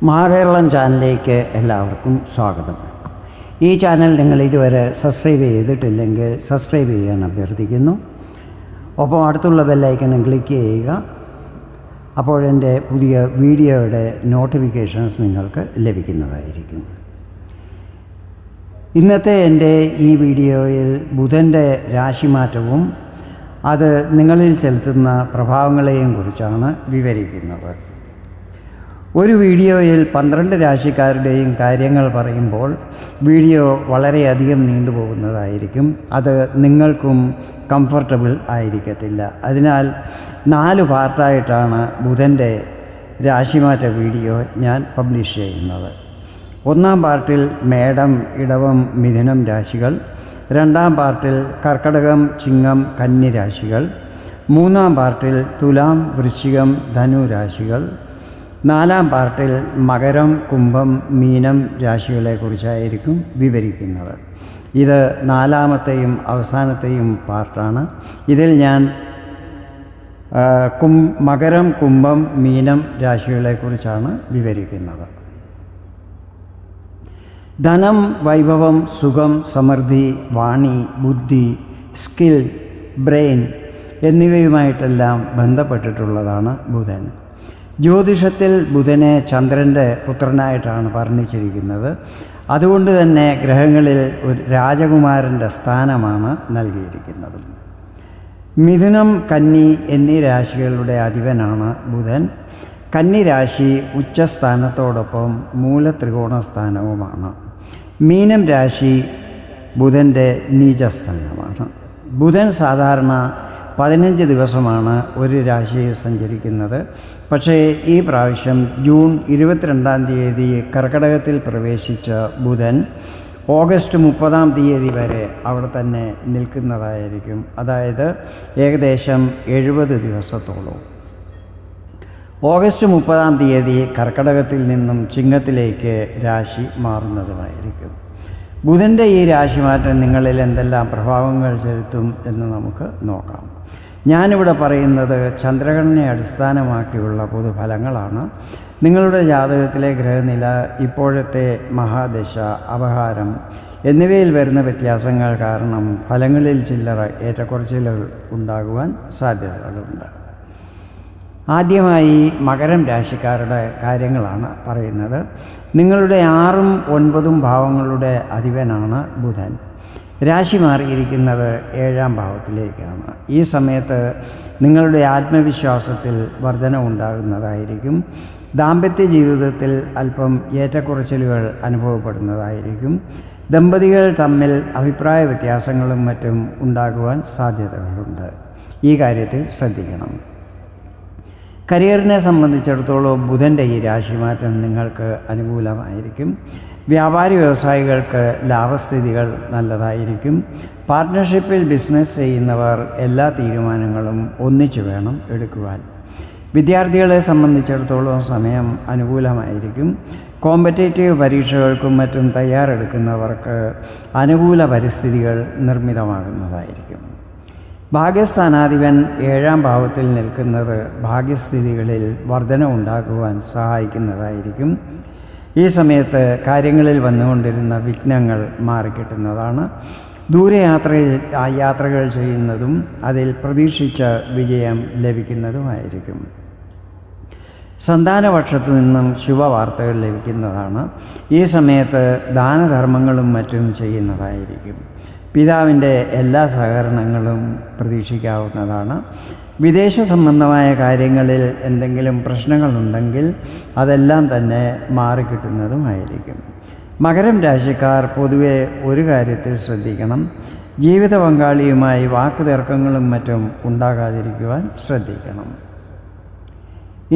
മഹാകേരളം ചാനലിലേക്ക് എല്ലാവർക്കും സ്വാഗതം. ഈ ചാനൽ നിങ്ങൾ ഇതുവരെ സബ്സ്ക്രൈബ് ചെയ്തിട്ടില്ലെങ്കിൽ സബ്സ്ക്രൈബ് ചെയ്യാൻ അഭ്യർത്ഥിക്കുന്നു. ഒപ്പം അടുത്തുള്ള ബെല്ലൈക്കണും ക്ലിക്ക് ചെയ്യുക. അപ്പോഴെൻ്റെ പുതിയ വീഡിയോയുടെ നോട്ടിഫിക്കേഷൻസ് നിങ്ങൾക്ക് ലഭിക്കുന്നതായിരിക്കും. ഇന്നത്തെ എൻ്റെ ഈ വീഡിയോയിൽ ബുധൻ്റെ രാശിമാറ്റവും അത് നിങ്ങളിൽ ചെലുത്തുന്ന പ്രഭാവങ്ങളെയും കുറിച്ചാണ് വിവരിക്കുന്നത്. ഒരു വീഡിയോയിൽ 12 രാശിക്കാരുടെയും കാര്യങ്ങൾ പറയുമ്പോൾ വീഡിയോ വളരെയധികം നീണ്ടുപോകുന്നതായിരിക്കും. അത് നിങ്ങൾക്കും കംഫർട്ടബിൾ ആയിരിക്കത്തില്ല. അതിനാൽ 4 പാർട്ടായിട്ടാണ് ബുധൻ്റെ രാശിമാറ്റ വീഡിയോ ഞാൻ പബ്ലിഷ് ചെയ്യുന്നത്. 1-ാം പാർട്ടിൽ മേടം, ഇടവം, മിഥുനം രാശികൾ. 2-ാം പാർട്ടിൽ കർക്കടകം, ചിങ്ങം, കന്നി രാശികൾ. 3-ാം പാർട്ടിൽ തുലാം, വൃശ്ചികം, ധനു രാശികൾ. 4-ാം പാർട്ടിൽ മകരം, കുംഭം, മീനം രാശികളെക്കുറിച്ചായിരിക്കും വിവരിക്കുന്നത്. ഇത് 4-ാമത്തെയും അവസാനത്തെയും പാർട്ടാണ്. ഇതിൽ ഞാൻ മകരം, കുംഭം, മീനം രാശികളെക്കുറിച്ചാണ് വിവരിക്കുന്നത്. ധനം, വൈഭവം, സുഖം, സമൃദ്ധി, വാണി, ബുദ്ധി, സ്കിൽ, ബ്രെയിൻ എന്നിവയുമായിട്ടെല്ലാം ബന്ധപ്പെട്ടിട്ടുള്ളതാണ് ബുധൻ. ജ്യോതിഷത്തിൽ ബുധനെ ചന്ദ്രൻ്റെ പുത്രനായിട്ടാണ് വർണ്ണിച്ചിരിക്കുന്നത്. അതുകൊണ്ട് തന്നെ ഗ്രഹങ്ങളിൽ ഒരു രാജകുമാരൻ്റെ സ്ഥാനമാണ് നൽകിയിരിക്കുന്നത്. മിഥുനം, കന്നി എന്നീ രാശികളുടെ അധിപനാണ് ബുധൻ. കന്നി രാശി ഉച്ചസ്ഥാനത്തോടൊപ്പം മൂലത്രികോണ സ്ഥാനവുമാണ്. മീനം രാശി ബുധൻ്റെ നീചസ്ഥാനമാണ്. ബുധൻ സാധാരണ 15 ദിവസമാണ് ഒരു രാശിയിൽ സഞ്ചരിക്കുന്നത്. പക്ഷേ ഈ പ്രാവശ്യം ജൂൺ 22-ാം തീയതി കർക്കടകത്തിൽ പ്രവേശിച്ച ബുധൻ ഓഗസ്റ്റ് 30-ാം തീയതി വരെ അവിടെ തന്നെ നിൽക്കുന്നതായിരിക്കും. അതായത് ഏകദേശം 70 ദിവസത്തോളം. ഓഗസ്റ്റ് 30-ാം തീയതി കർക്കടകത്തിൽ നിന്നും ചിങ്ങത്തിലേക്ക് രാശി മാറുന്നതുമായിരിക്കും. ബുധൻ്റെ ഈ രാശിമാറ്റം നിങ്ങളിൽ എന്തെല്ലാം പ്രഭാവങ്ങൾ ചെലുത്തും എന്ന് നമുക്ക് നോക്കാം. ഞാനിവിടെ പറയുന്നത് ചന്ദ്രഗണനയെ അടിസ്ഥാനമാക്കിയുള്ള പൊതുഫലങ്ങളാണ്. നിങ്ങളുടെ ജാതകത്തിലെ ഗ്രഹനില, ഇപ്പോഴത്തെ മഹാദശ, അപഹാരം എന്നിവയിൽ വരുന്ന വ്യത്യാസങ്ങൾ കാരണം ഫലങ്ങളിൽ ചില്ലറ ഏറ്റക്കുറച്ചിലുകൾ ഉണ്ടാകുവാൻ സാധ്യതകളുണ്ട്. ആദ്യമായി മകരം രാശിക്കാരുടെ കാര്യങ്ങളാണ് പറയുന്നത്. നിങ്ങളുടെ 6ഉം 9ഉം ഭാവങ്ങളുടെ അധിപനാണ് ബുധൻ. രാശി മാറിയിരിക്കുന്നത് 7-ാം ഭാവത്തിലേക്കാണ്. ഈ സമയത്ത് നിങ്ങളുടെ ആത്മവിശ്വാസത്തിൽ വർധനവുണ്ടാകുന്നതായിരിക്കും. ദാമ്പത്യ ജീവിതത്തിൽ അല്പം ഏറ്റക്കുറച്ചിലുകൾ അനുഭവപ്പെടുന്നതായിരിക്കും. ദമ്പതികൾ തമ്മിൽ അഭിപ്രായ വ്യത്യാസങ്ങളും മറ്റും ഉണ്ടാകുവാൻ സാധ്യതകളുണ്ട്. ഈ കാര്യത്തിൽ ശ്രദ്ധിക്കണം. കരിയറിനെ സംബന്ധിച്ചിടത്തോളം ബുധൻ്റെ ഈ രാശിമാറ്റം നിങ്ങൾക്ക് അനുകൂലമായിരിക്കും. വ്യാപാരി വ്യവസായികൾക്ക് ലാഭസ്ഥിതികൾ നല്ലതായിരിക്കും. പാർട്ട്ണർഷിപ്പിൽ ബിസിനസ് ചെയ്യുന്നവർ എല്ലാ തീരുമാനങ്ങളും ഒന്നിച്ചു വേണം എടുക്കുവാൻ. വിദ്യാർത്ഥികളെ സംബന്ധിച്ചിടത്തോളം സമയം അനുകൂലമായിരിക്കും. കോമ്പറ്റേറ്റീവ് പരീക്ഷകൾക്കും മറ്റും തയ്യാറെടുക്കുന്നവർക്ക് അനുകൂല പരിസ്ഥിതികൾ നിർമ്മിതമാകുന്നതായിരിക്കും. ഭാഗ്യസ്ഥാനാധിപൻ 7-ാം ഭാവത്തിൽ നിൽക്കുന്നത് ഭാഗ്യസ്ഥിതികളിൽ വർധന ഉണ്ടാക്കുവാൻ സഹായിക്കുന്നതായിരിക്കും. ഈ സമയത്ത് കാര്യങ്ങളിൽ വന്നുകൊണ്ടിരുന്ന വിഘ്നങ്ങൾ മാറിക്കിട്ടുന്നതാണ്. യാത്രകൾ ചെയ്യുന്നതും അതിൽ പ്രതീക്ഷിച്ച വിജയം ലഭിക്കുന്നതുമായിരിക്കും. സന്താനപക്ഷത്തു നിന്നും ശുഭവാർത്തകൾ ലഭിക്കുന്നതാണ്. ഈ സമയത്ത് ദാനധർമ്മങ്ങളും മറ്റും ചെയ്യുന്നതായിരിക്കും. പിതാവിൻ്റെ എല്ലാ സഹകരണങ്ങളും പ്രതീക്ഷിക്കാവുന്നതാണ്. വിദേശ സംബന്ധമായ കാര്യങ്ങളിൽ എന്തെങ്കിലും പ്രശ്നങ്ങളുണ്ടെങ്കിൽ അതെല്ലാം തന്നെ മാറിക്കിട്ടുന്നതുമായിരിക്കും. മകരം രാശിക്കാർ പൊതുവെ ഒരു കാര്യത്തിൽ ശ്രദ്ധിക്കണം. ജീവിത പങ്കാളിയുമായി വാക്കുതർക്കങ്ങളും മറ്റും ഉണ്ടാകാതിരിക്കുവാൻ ശ്രദ്ധിക്കണം.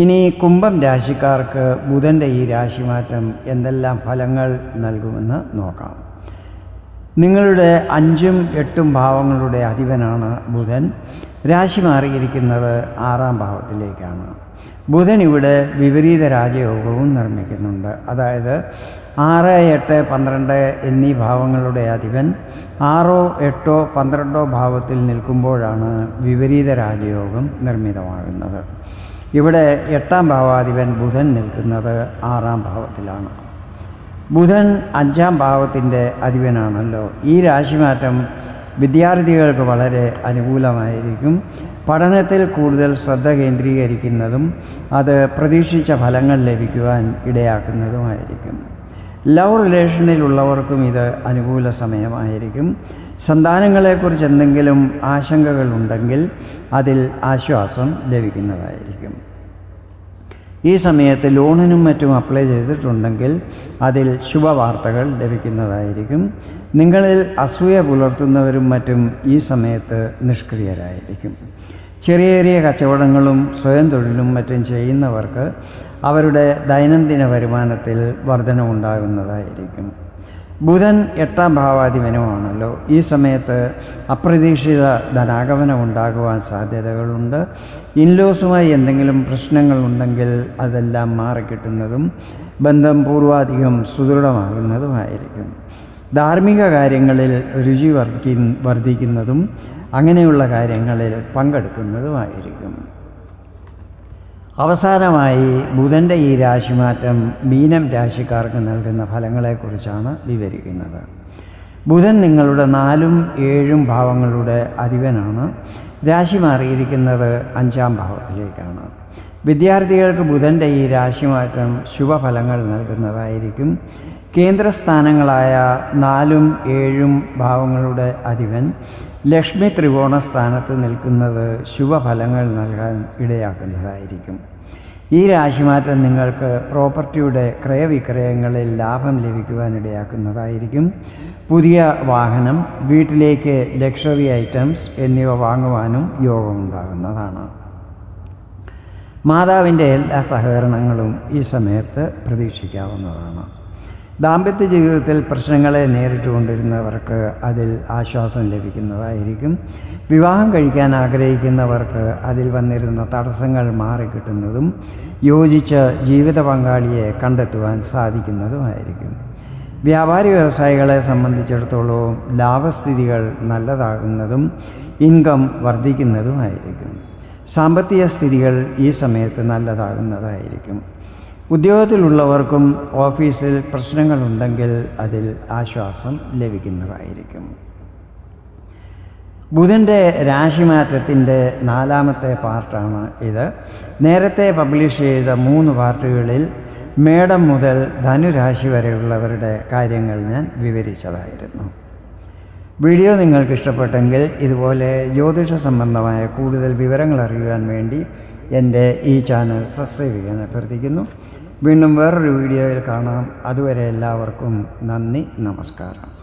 ഇനി കുംഭം രാശിക്കാർക്ക് ബുധൻ്റെ ഈ രാശിമാറ്റം എന്തെല്ലാം ഫലങ്ങൾ നൽകുമെന്ന് നോക്കാം. നിങ്ങളുടെ 5ഉം 8ഉം ഭാവങ്ങളുടെ അധിപനാണ് ബുധൻ. രാശി മാറിയിരിക്കുന്നത് 6-ാം ഭാവത്തിലേക്കാണ്. ബുധൻ ഇവിടെ വിപരീത രാജയോഗവും നിർമ്മിക്കുന്നുണ്ട്. അതായത് 6, 8, 12 എന്നീ ഭാവങ്ങളുടെ അധിപൻ 6, 8, 12 ഭാവത്തിൽ നിൽക്കുമ്പോഴാണ് വിപരീത രാജയോഗം നിർമ്മിതമാകുന്നത്. ഇവിടെ 8ാം ഭാവാധിപൻ ബുധൻ നിൽക്കുന്നത് 6ാം ഭാവത്തിലാണ്. ബുധൻ 5ാം ഭാവത്തിൻ്റെ അധിപനാണല്ലോ. ഈ രാശിമാറ്റം വിദ്യാർത്ഥികൾക്ക് വളരെ അനുകൂലമായിരിക്കും. പഠനത്തിൽ കൂടുതൽ ശ്രദ്ധ കേന്ദ്രീകരിക്കുന്നതും അത് പ്രതീക്ഷിച്ച ഫലങ്ങൾ ലഭിക്കുവാൻ ഇടയാക്കുന്നതുമായിരിക്കും. ലവ് റിലേഷനിലുള്ളവർക്കും ഇത് അനുകൂല സമയമായിരിക്കും. സന്താനങ്ങളെക്കുറിച്ച് എന്തെങ്കിലും ആശങ്കകളുണ്ടെങ്കിൽ അതിൽ ആശ്വാസം ലഭിക്കുന്നതായിരിക്കും. ഈ സമയത്ത് ലോണിനും മറ്റും അപ്ലൈ ചെയ്തിട്ടുണ്ടെങ്കിൽ അതിൽ ശുഭവാർത്തകൾ ലഭിക്കുന്നതായിരിക്കും. നിങ്ങളിൽ അസൂയ പുലർത്തുന്നവരും മറ്റും ഈ സമയത്ത് നിഷ്ക്രിയരായിരിക്കും. ചെറിയ ചെറിയ കച്ചവടങ്ങളും സ്വയം തൊഴിലും മറ്റും ചെയ്യുന്നവർക്ക് അവരുടെ ദൈനംദിന വരുമാനത്തിൽ വർധനവുണ്ടാകുന്നതായിരിക്കും. ബുധൻ 8ാം ഭാവാധിപനുമാണല്ലോ. ഈ സമയത്ത് അപ്രതീക്ഷിത ധനാഗമനം ഉണ്ടാകുവാൻ സാധ്യതകളുണ്ട്. ഇൻലോസുമായി എന്തെങ്കിലും പ്രശ്നങ്ങളുണ്ടെങ്കിൽ അതെല്ലാം മാറിക്കിട്ടുന്നതും ബന്ധം പൂർവാധികം സുദൃഢമാകുന്നതുമായിരിക്കും. ധാർമ്മിക കാര്യങ്ങളിൽ രുചി വർദ്ധിക്കുന്നതും അങ്ങനെയുള്ള കാര്യങ്ങളിൽ പങ്കെടുക്കുന്നതുമായിരിക്കും. അവസാനമായി ബുധൻ്റെ ഈ രാശിമാറ്റം മീനം രാശിക്കാർക്ക് നൽകുന്ന ഫലങ്ങളെക്കുറിച്ചാണ് വിവരിക്കുന്നത്. ബുധൻ നിങ്ങളുടെ 4ഉം 7ഉം ഭാവങ്ങളുടെ അധിപനാണ്. രാശി മാറിയിരിക്കുന്നത് 5ാം ഭാവത്തിലേക്കാണ്. വിദ്യാർത്ഥികൾക്ക് ബുധൻ്റെ ഈ രാശിമാറ്റം ശുഭഫലങ്ങൾ നൽകുന്നതായിരിക്കും. കേന്ദ്രസ്ഥാനങ്ങളായ 4ഉം 7ഉം ഭാവങ്ങളുടെ അധിപൻ ലക്ഷ്മി ത്രികോണ സ്ഥാനത്ത് നിൽക്കുന്നത് ശുഭഫലങ്ങൾ നൽകാൻ ഇടയാക്കുന്നതായിരിക്കും. ഈ രാശിമാറ്റം നിങ്ങൾക്ക് പ്രോപ്പർട്ടിയുടെ ക്രയവിക്രയങ്ങളിൽ ലാഭം ലഭിക്കുവാൻ ഇടയാക്കുന്നതായിരിക്കും. പുതിയ വാഹനം, വീട്ടിലേക്ക് ലക്ഷറി ഐറ്റംസ് എന്നിവ വാങ്ങുവാനും യോഗമുണ്ടാകുന്നതാണ്. മാതാവിൻ്റെ എല്ലാ സഹകരണങ്ങളും ഈ സമയത്ത് പ്രതീക്ഷിക്കാവുന്നതാണ്. ദാമ്പത്യ ജീവിതത്തിൽ പ്രശ്നങ്ങളെ നേരിട്ടുകൊണ്ടിരുന്നവർക്ക് അതിൽ ആശ്വാസം ലഭിക്കുന്നതായിരിക്കും. വിവാഹം കഴിക്കാൻ ആഗ്രഹിക്കുന്നവർക്ക് അതിൽ വന്നിരുന്ന തടസ്സങ്ങൾ മാറിക്കിട്ടുന്നതും യോജിച്ച ജീവിത പങ്കാളിയെ കണ്ടെത്തുവാൻ സാധിക്കുന്നതുമായിരിക്കും. വ്യാപാരി വ്യവസായികളെ സംബന്ധിച്ചിടത്തോളം ലാഭസ്ഥിതികൾ നല്ലതാകുന്നതും ഇൻകം വർദ്ധിക്കുന്നതുമായിരിക്കും. സാമ്പത്തിക സ്ഥിതികൾ ഈ സമയത്ത് നല്ലതാകുന്നതായിരിക്കും. ഉദ്യോഗത്തിലുള്ളവർക്കും ഓഫീസിൽ പ്രശ്നങ്ങളുണ്ടെങ്കിൽ അതിൽ ആശ്വാസം ലഭിക്കുന്നതായിരിക്കും. ബുധൻ്റെ രാശിമാറ്റത്തിൻ്റെ 4ാമത്തെ പാർട്ടാണ് ഇത്. നേരത്തെ പബ്ലിഷ് ചെയ്ത 3 പാർട്ടുകളിൽ മേടം മുതൽ ധനുരാശി വരെയുള്ളവരുടെ കാര്യങ്ങൾ ഞാൻ വിവരിച്ചതായിരുന്നു. വീഡിയോ നിങ്ങൾക്ക് ഇഷ്ടപ്പെട്ടെങ്കിൽ ഇതുപോലെ ജ്യോതിഷ സംബന്ധമായ കൂടുതൽ വിവരങ്ങൾ അറിയുവാൻ വേണ്ടി എൻ്റെ ഈ ചാനൽ സബ്സ്ക്രൈബ് ചെയ്യാൻ അഭ്യർത്ഥിക്കുന്നു. വീണ്ടും വേറൊരു വീഡിയോയിൽ കാണാം. അതുവരെ എല്ലാവർക്കും നന്ദി, നമസ്കാരം.